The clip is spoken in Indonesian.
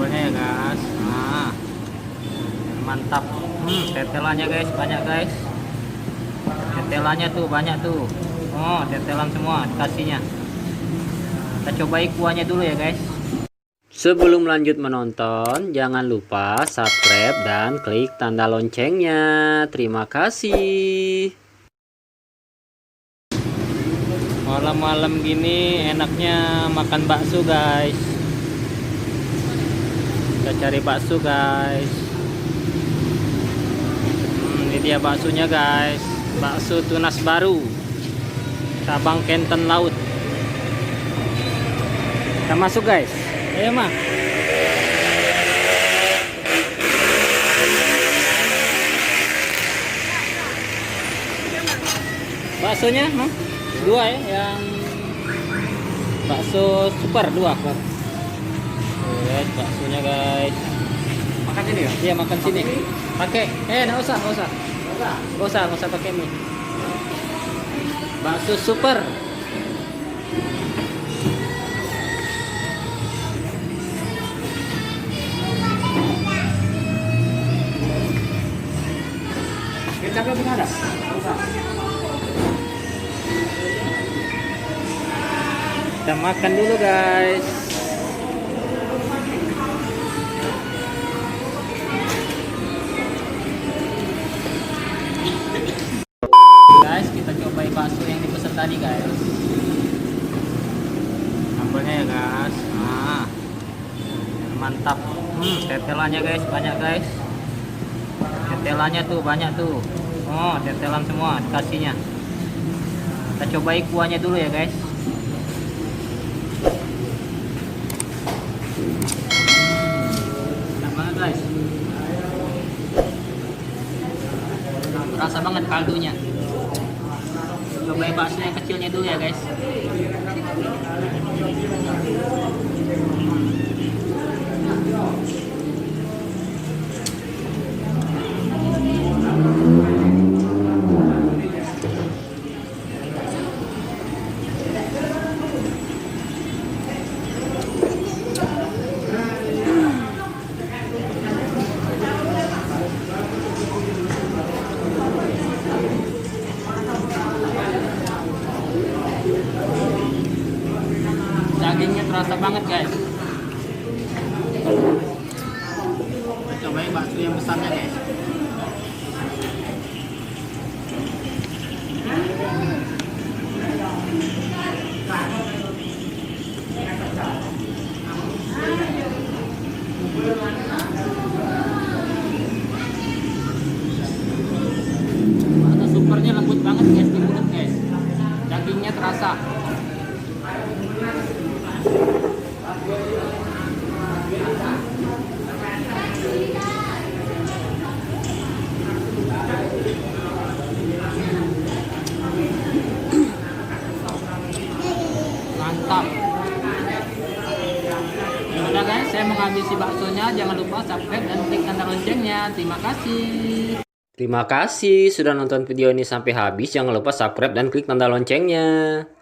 sambalnya ya guys. Nah, mantap. Tetelannya guys, banyak guys. Tetelannya tuh banyak tuh. Oh, tetelan semua dikasihnya. Kita cobai kuahnya dulu ya guys. Sebelum lanjut menonton, jangan lupa subscribe dan klik tanda loncengnya. Terima kasih. Malam-malam gini enaknya makan bakso guys. Kita cari bakso guys. Ini dia baksonya guys. Bakso Tunas Baru, cabang Kenten Laut. Kita masuk guys. Ayo mah. Baksonya mah dua ya, yang bakso super dua kok. Lihat baksonya guys. Makan sini ya? Iya makan sini. Pakai. Nggak usah pakai mie. Bakso super. Kecapnya pun ada? Usah. Kita makan dulu guys. Guys, kita cobain bakso yang dipesan tadi guys. Sambalnya ya guys. Nah, mantap. Tetelannya guys, banyak guys. Tetelannya tuh banyak tuh. Oh, tetelan semua dikasihnya. Kita cobain kuahnya dulu ya guys. Enak banget guys. Rasa banget kaldunya. Cobain bakso yang kecilnya dulu ya guys. Dagingnya terasa banget guys. Cobain bakso yang besarnya guys. Bakso supernya lembut banget guys di mulut guys. Dagingnya terasa. Mantap. Yaudah guys, saya menghabisi baksonya. Jangan lupa subscribe dan klik tanda loncengnya. Terima kasih. Terima kasih sudah nonton video ini sampai habis. Jangan lupa subscribe dan klik tanda loncengnya.